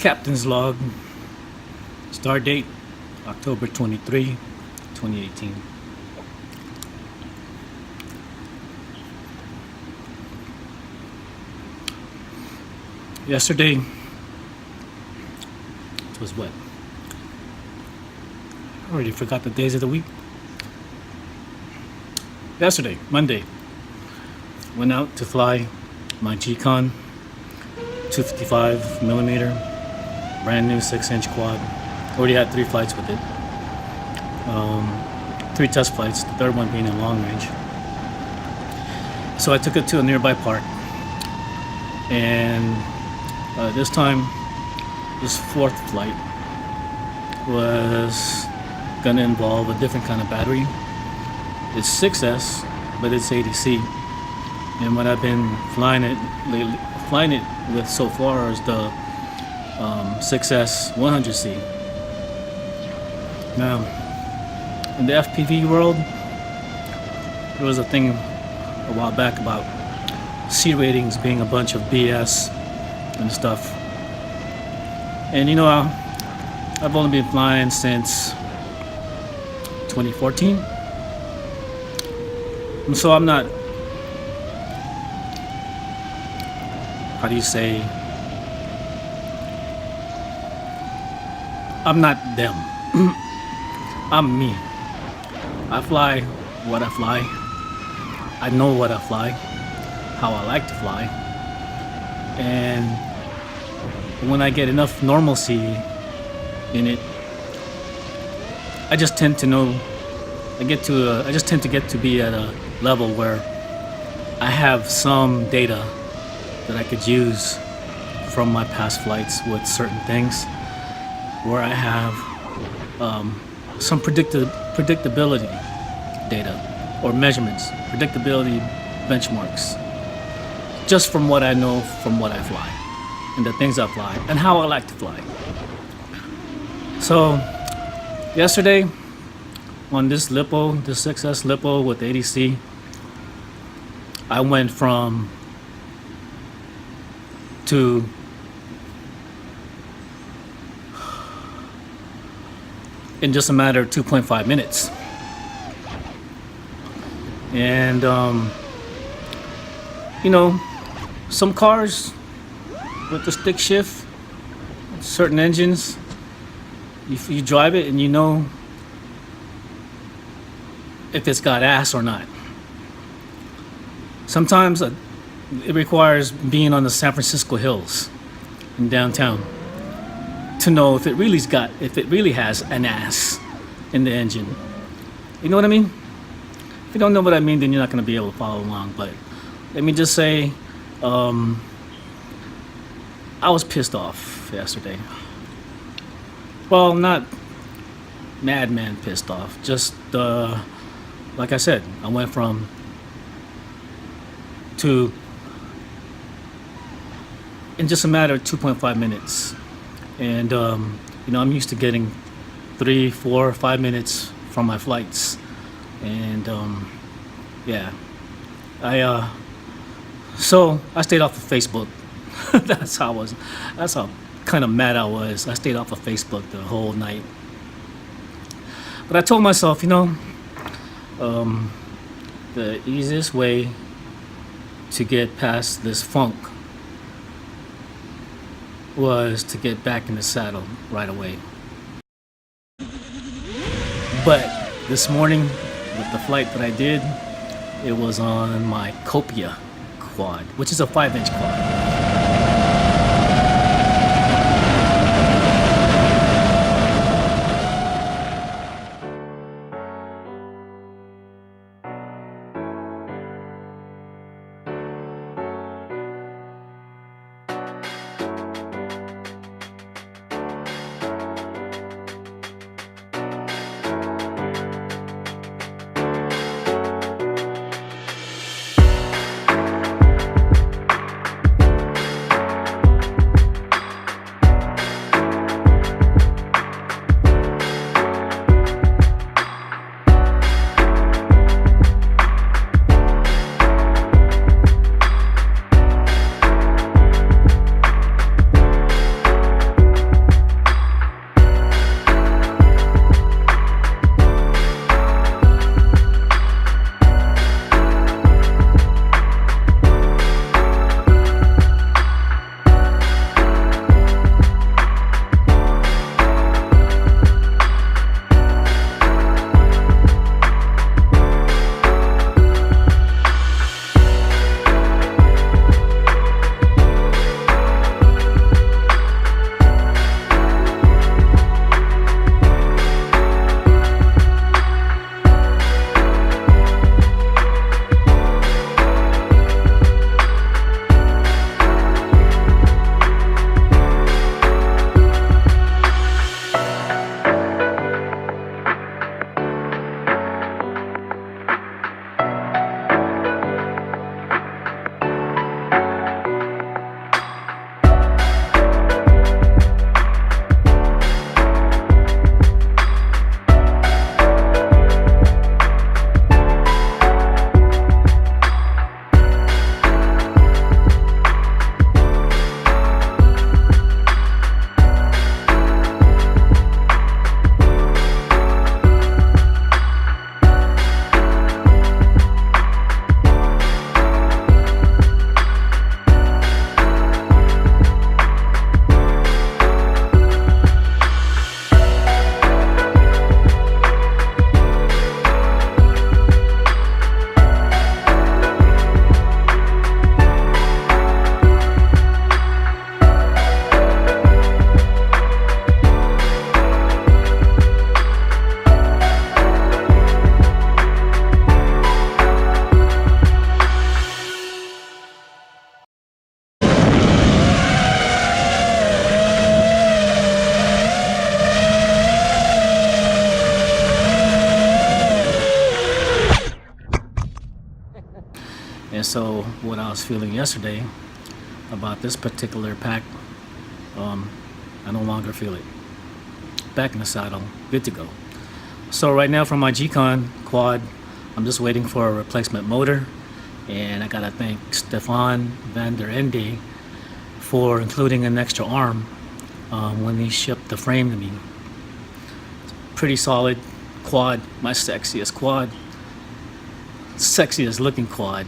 Captain's log. Start date October 23, 2018. Yesterday, it was what? I already forgot the days of the week. Yesterday, Monday, went out to fly my GKhan 255 millimeter, brand new 6-inch quad. Already had 3 flights with it. 3 test flights, the third one being in long range. So I took it to a nearby park, and this time, this 4th flight was gonna involve a different kind of battery. It's 6S, but it's 80C. And what I've been flying it with so far is the 6S 100C. Now, in the FPV world, there was a thing a while back about C ratings being a bunch of BS and stuff. And you know, I've only been flying since 2014. And so I'm not, how do you say, I'm not them. I'm me. I fly what I fly. I know what I fly, how I like to fly. And when I get enough normalcy in it, I just tend to know, I just tend to get to be at a level where I have some data that I could use from my past flights with certain things, where I have some predictability data or measurements, predictability benchmarks, just from what I know from what I fly and the things I fly and how I like to fly. So yesterday on this lipo, this 6S lipo with 80C, I went from to in just a matter of 2.5 minutes. And you know, some cars with the stick shift, certain engines, you drive it and you know if it's got ass or not. Sometimes it requires being on the San Francisco hills in downtown to know if it really has an ass in the engine. You know what I mean? If you don't know what I mean, then you're not going to be able to follow along. But let me just say, I was pissed off yesterday. Well, not madman pissed off. Just like I said, I went from to in just a matter of 2.5 minutes. And you know, I'm used to getting 3, 4, 5 minutes from my flights. And yeah, so I stayed off of Facebook. That's how kind of mad I was. I stayed off of Facebook the whole night. But I told myself, you know, the easiest way to get past this funk was to get back in the saddle right away. But this morning, with the flight that I did, it was on my Copia quad, which is a 5-inch quad. And so what I was feeling yesterday about this particular pack, I no longer feel it. Back in the saddle, good to go. So right now for my GKhan quad, I'm just waiting for a replacement motor, and I gotta thank Stefan van der Ende for including an extra arm when he shipped the frame to me. Pretty solid quad, my sexiest quad, sexiest looking quad.